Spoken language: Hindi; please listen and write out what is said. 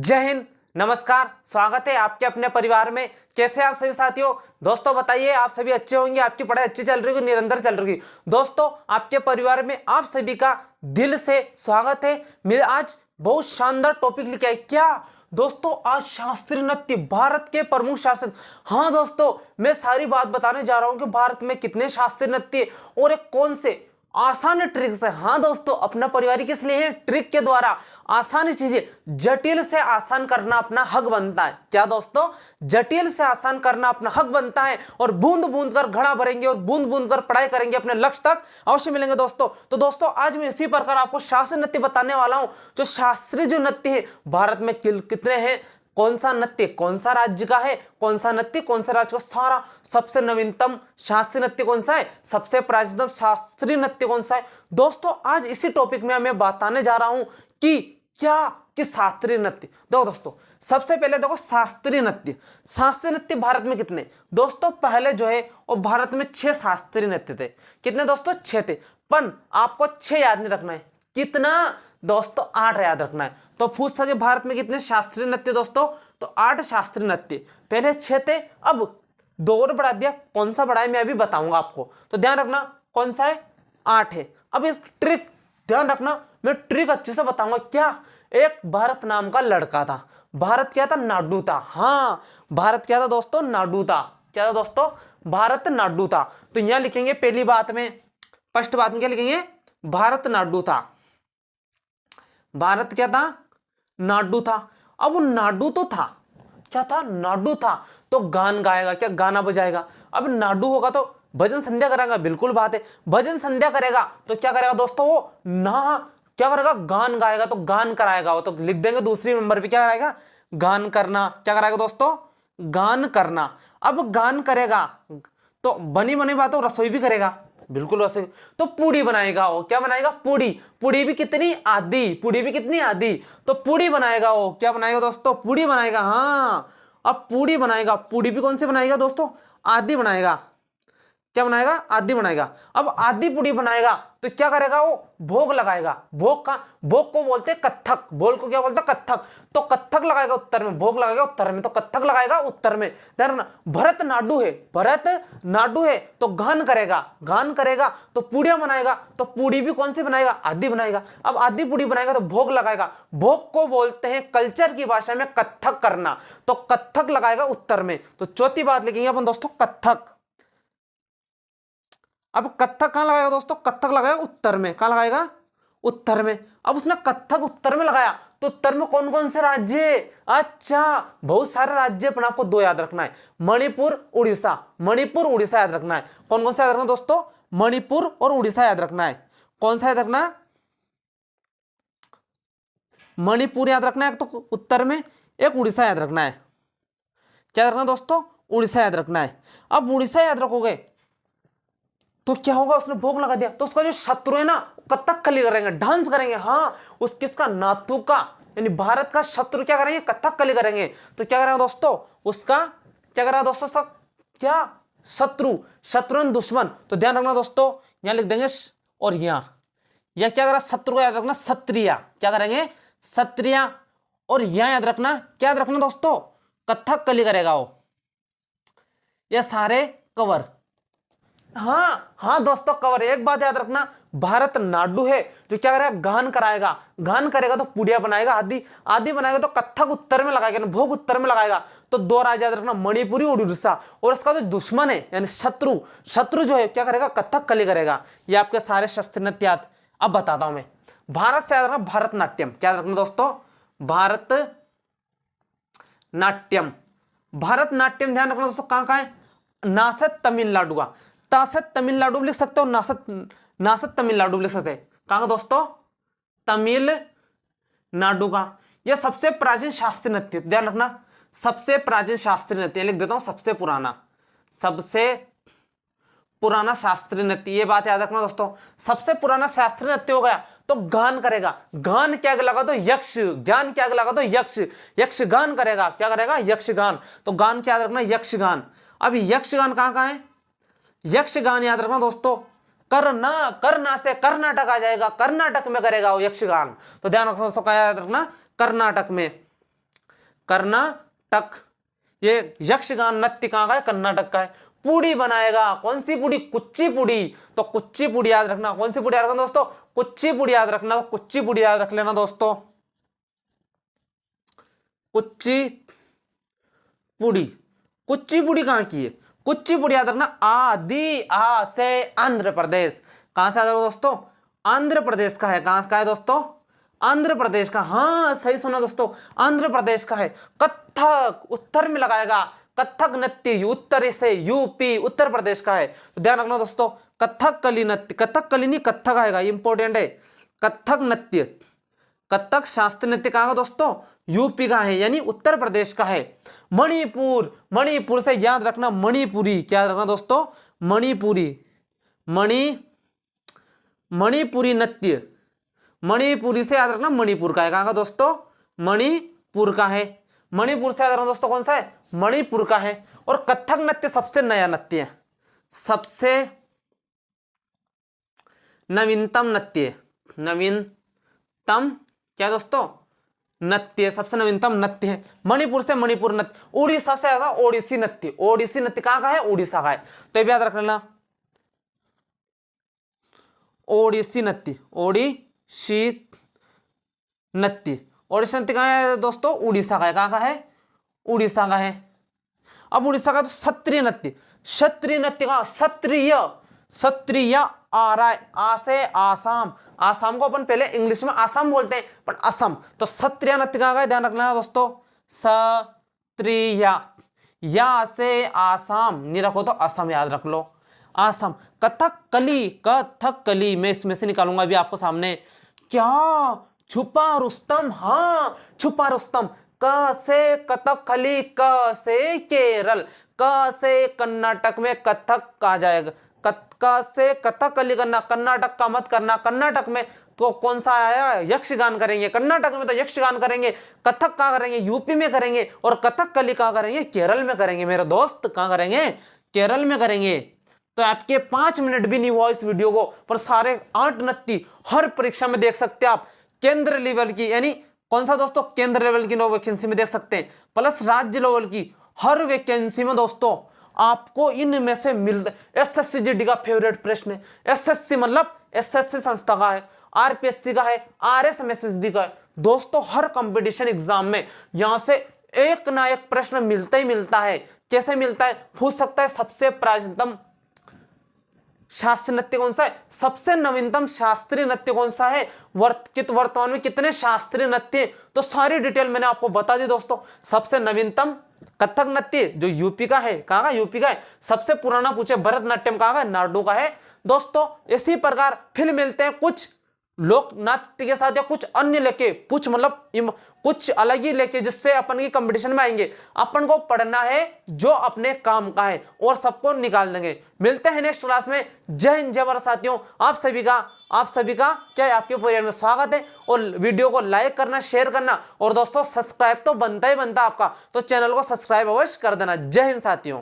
जय हिंद, नमस्कार, स्वागत है आपके अपने परिवार में। कैसे आप सभी साथियों? दोस्तों बताइए, आप सभी अच्छे होंगे, आपकी पढ़ाई अच्छी चल रही होगी, निरंतर चल रही होगी। दोस्तों आपके परिवार में आप सभी का दिल से स्वागत है। मेरे आज बहुत शानदार टॉपिक लेके आए। क्या दोस्तों? आज शास्त्रीय नृत्य, भारत के प्रमुख शास्त्रीय। हाँ दोस्तों, मैं सारी बात बताने जा रहा हूं कि भारत में कितने शास्त्रीय नृत्य और एक कौन से आसान ट्रिक्स है। हाँ दोस्तों, अपना परिवार किस लिए है? ट्रिक के द्वारा आसान चीजें जटिल से आसान करना अपना हक बनता है। क्या दोस्तों? जटिल से आसान करना अपना हक बनता है और बूंद बूंद कर घड़ा भरेंगे और बूंद बूंद कर पढ़ाई करेंगे, अपने लक्ष्य तक अवश्य मिलेंगे दोस्तों। तो दोस्तों आज मैं इसी प्रकार आपको शास्त्रीय नृत्य बताने वाला हूं। जो शास्त्रीय जो नृत्य है भारत में कितने हैं, कौन सा नृत्य कौन सा राज्य का है, कौन सा नृत्य कौन सा राज्य का, सारा सबसे नवीनतम शास्त्रीय नृत्य कौन सा है, सबसे प्राचीनतम शास्त्रीय नृत्य कौन सा है। दोस्तों आज इसी टॉपिक में मैं बताने जा रहा हूं कि शास्त्रीय नृत्य। देखो दोस्तों, सबसे पहले देखो शास्त्रीय नृत्य भारत में कितने? दोस्तों पहले जो है वो भारत में 6 शास्त्रीय नृत्य थे। कितने दोस्तों? 6 थे। पर आपको 6 याद नहीं रखना है। कितना दोस्तों? 8 याद रखना है। तो पूछ सके भारत में कितने शास्त्रीय नृत्य दोस्तों? तो 8 शास्त्रीय नृत्य। पहले 6 थे, अब 2 और बढ़ा दिया। कौन सा बढ़ाया मैं अभी बताऊंगा आपको, तो ध्यान रखना कौन सा है, 8 है। अब इस ट्रिक ध्यान रखना, मैं ट्रिक अच्छे से बताऊंगा। क्या? एक भारत नाम का लड़का था। भारत क्या था? नाडू था। हाँ, भारत क्या था दोस्तों? नाडू था। क्या था दोस्तों? भारत नाडू था। तो यहां लिखेंगे पहली बात में, फर्स्ट बात में क्या लिखेंगे? भारत नाडू था। भारत क्या था? नाडू था। अब वो नाडू तो था, क्या था? नाडू था। तो गान गाएगा, क्या गाना बजाएगा। अब नाडू होगा तो भजन संध्या करेगा, बिल्कुल बात है। भजन संध्या करेगा तो क्या करेगा दोस्तों? वो ना क्या करेगा? गान गाएगा तो गान कराएगा। वो तो लिख देंगे दूसरी नंबर पे, क्या कराएगा? गान करना। क्या कराएगा दोस्तों? गान करना। अब गान करेगा तो बनी बनी बातों रसोई भी करेगा, बिल्कुल वैसे। तो पूड़ी बनाएगा वो। क्या बनाएगा? पूड़ी। पूड़ी भी कितनी? आधी। पूड़ी भी कितनी? आधी। तो पूड़ी बनाएगा वो। क्या बनाएगा दोस्तों? पूड़ी बनाएगा। हाँ, अब पूड़ी बनाएगा। पूड़ी भी कौन सी बनाएगा दोस्तों? आधी बनाएगा। क्या बनाएगा? आधी बनाएगा। अब आधी पूड़ी बनाएगा तो क्या करेगा? वो भोग लगाएगा। भोग को बोलते हैं कत्थक। भोग को क्या बोलते हैं? कत्थक। तो कत्थक लगाएगा उत्तर में, भोग लगाएगा उत्तर में, तो कत्थक लगाएगा उत्तर में। भरत नाडू है, भरत नाडू है तो गान करेगा। गान करेगा तो पूड़ियां बनाएगा। तो पूड़ी भी कौन सी बनाएगा? आधी बनाएगा। अब आधी पूड़ी बनाएगा तो भोग लगाएगा। भोग को बोलते हैं कल्चर की भाषा में कत्थक करना, तो कत्थक लगाएगा उत्तर में। तो चौथी बात लिखेंगे अपन दोस्तों, कत्थक। अब कत्थक कहां लगाएगा दोस्तों? कत्थक लगाएगा उत्तर में। कहां लगाएगा? उत्तर में। अब उसने कत्थक उत्तर में लगाया तो उत्तर में कौन कौन से राज्य? अच्छा, बहुत सारे राज्य। अपन आपको 2 याद रखना है, मणिपुर, उड़ीसा। मणिपुर, उड़ीसा याद रखना है। कौन कौन सा याद रखना दोस्तों? मणिपुर और उड़ीसा याद रखना है। कौन सा याद रखना है? मणिपुर याद रखना है एक तो उत्तर में, एक उड़ीसा याद रखना है। क्या याद रखना दोस्तों? उड़ीसा याद रखना है। अब उड़ीसा याद रखोगे तो क्या होगा? उसने भोग लगा दिया तो उसका जो शत्रु है ना, कथकली करेंगे, डांस करेंगे। हाँ, उस किसका? नाथू का, यानी भारत का शत्रु क्या करेंगे? कथकली करेंगे। तो क्या करेगा दोस्तों? उसका क्या करेगा दोस्तों? सब क्या? शत्रु दुश्मन। तो ध्यान रखना दोस्तों, यहां लिख देंगे और यहां क्या करेगा? शत्रु को याद रखना, क्षत्रिय। क्या करेंगे? क्षत्रिय। और यहां याद रखना, क्या याद रखना दोस्तों? कथकली करेगा वो। ये सारे कवर। हाँ हाँ दोस्तों, कवर। एक बात याद रखना, भारत नाडू है जो क्या करेगा? गान कराएगा। गान करेगा तो पूड़िया बनाएगा, आदि आदि बनाएगा तो कत्थक उत्तर में लगाएगा, भोग उत्तर में लगाएगा। तो 2 राज्य याद रखना, मणिपुरी और उड़ीसा। और उसका जो दुश्मन है यानी शत्रु जो है क्या करेगा? कथकली करेगा। ये आपके सारे शास्त्रीय नृत्य याद। अब बताता हूं मैं। भारत से याद रखना भरतनाट्यम। क्या याद रखना दोस्तों? भारतनाट्यम। भारतनाट्यम ध्यान रखना दोस्तों, कहां कहां है? नासिक तमिलनाडु का। तासत तमिलनाडु लिख सकते हो, नासत तमिलनाडु लिख सकते हैं। कहां का दोस्तों? तमिलनाडु का। यह सबसे प्राचीन शास्त्रीय नृत्य, ध्यान रखना, सबसे प्राचीन शास्त्रीय नृत्य लिख देता हूं, सबसे पुराना शास्त्रीय नृत्य। ये बात याद रखना दोस्तों, सबसे पुराना शास्त्रीय नृत्य हो गया तो गान करेगा। गान क्या लगा? तो यक्ष। ज्ञान क्या लगा? तो यक्ष। यक्षगान करेगा। क्या करेगा? यक्षगान। तो गान क्या याद रखना? यक्षगान। अब यक्षगान कहां है? यक्षगान याद रखना दोस्तों, करना से कर्नाटक आ जाएगा, कर्नाटक में करेगा वो यक्षगान। तो ध्यान रखना दोस्तों, क्या याद रखना? कर्नाटक में। कर्नाटक। ये यक्षगान नृत्य कहाँ का है? कर्नाटक का है। पूड़ी बनाएगा, कौन सी पूड़ी? कुचिपुड़ी। तो कुचिपुड़ी याद रखना। कौन सी पूड़ी याद रखना दोस्तों? कुचिपुड़ी याद रखना। कुचिपुड़ी याद रख लेना दोस्तों, कुचिपुड़ी। कुचिपुड़ी कहाँ की है? कुचिपुड़ी याद रखना। आदि आ से आंध्र प्रदेश। कहां से याद रखो दोस्तों? आंध्र प्रदेश का है। कहां का है दोस्तों? आंध्र प्रदेश का। हाँ सही सुना दोस्तों, आंध्र प्रदेश का है। कथक उत्तर में लगाएगा। कथक नृत्य उत्तर से यूपी उत्तर प्रदेश का है। तो ध्यान रखना दोस्तों, कथकली नृत्य, कथकली नहीं कथक आएगा, इंपॉर्टेंट है। कथक नृत्य, कथक शास्त्रीय नृत्य कहाँ का दोस्तों? यूपी का है, यानी उत्तर प्रदेश का है। मणिपुर, मणिपुर से याद रखना मणिपुरी। क्या याद रखना दोस्तों? मणिपुरी। मणिपुरी नृत्य, मणिपुरी से याद रखना मणिपुर का है। कहाँ का दोस्तों? मणिपुर का है। मणिपुर से याद रखना दोस्तों कौन सा है? मणिपुर का है। और कथक नृत्य सबसे नया नृत्य है, सबसे नवीनतम नृत्य। नवीनतम क्या दोस्तों? नृत्य, सबसे नवीनतम नृत्य है। मणिपुर से मणिपुर नृत्य। उड़ीसा से आएगा ओडिसी नृत्य। ओडिसी नृत्य कहाँ का है? उड़ीसा का है। तो ये याद रख लेना, ओडिसी नृत्य। ओडिसी नृत्य, ओडिसी नृत्य कहाँ है दोस्तों? उड़ीसा का है। कहाँ का है? उड़ीसा का है। अब उड़ीसा का तो क्षत्रिय नृत्य। क्षत्रिय नृत्य का क्षत्रिय, क्षत्रिय आ रहा है आ से आसाम। आसाम को अपन पहले इंग्लिश में आसाम बोलते हैं, पर असम। तो क्षत्रिय नृत्य कहाँ का है? ध्यान रखना दोस्तों, क्षत्रिय। या से आसाम नहीं रखो तो असम याद रख लो, आसाम। कथकली, कथकली मैं इसमें से निकालूंगा अभी आपको सामने। क्या? छुपा रुस्तम। हाँ छुपा रुस्तम। क से कथकली, क से केरल, क से कर्नाटक में कथक आ जाएगा। क से कथकली करना, कर्नाटक का मत करना। कर्नाटक में तो कौन सा आया? यक्षगान करेंगे। कर्नाटक में तो यक्षगान करेंगे। कथक कहाँ करेंगे? यूपी में करेंगे। और कथकली कहाँ करेंगे? केरल में करेंगे मेरे दोस्त। कहाँ करेंगे? केरल में करेंगे। तो आपके 5 मिनट भी नहीं हुआ इस वीडियो को, पर सारे 8 नृत्य हर परीक्षा में देख सकते हैं आप। केंद्र लेवल की, यानी कौन सा दोस्तों? केंद्र लेवल की 9 वैकेंसी में देख सकते हैं, प्लस राज्य लेवल की हर वैकेंसी में दोस्तों आपको इनमें से मिलता है। एसएससी जीडी का फेवरेट प्रश्न है। एसएससी मतलब एसएससी संस्था का है, आरपीएससी का है, आरएसएमएसएसबी का है। दोस्तों हर कंपटीशन एग्जाम में यहां से एक ना एक प्रश्न मिलता ही मिलता है। कैसे मिलता है? पूछ सकता है सबसे प्राचीनतम शास्त्रीय नृत्य कौन सा है? सबसे नवीनतम शास्त्रीय नृत्य कौन सा है? वर्तमान में कितने शास्त्रीय नृत्य? तो सारी डिटेल मैंने आपको बता दी दोस्तों। सबसे नवीनतम कथक नृत्य जो यूपी का है। कहाँ का? यूपी का है। सबसे पुराना पूछे भरतनाट्यम कहाँ का? नाडू का है। दोस्तों इसी प्रकार फिर मिलते हैं कुछ लोक नाट्य के साथ या कुछ अन्य लेके, कुछ मतलब कुछ अलग ही लेके, जिससे अपन की कंपटीशन में आएंगे। अपन को पढ़ना है जो अपने काम का है और सबको निकाल देंगे। मिलते हैं नेक्स्ट क्लास में। जय हिंद जय भारत साथियों। आप सभी का क्या आपके परिवार में स्वागत है। और वीडियो को लाइक करना, शेयर करना, और दोस्तों सब्सक्राइब तो बनता ही बनता आपका, तो चैनल को सब्सक्राइब अवश्य कर देना। जय हिंद साथियों।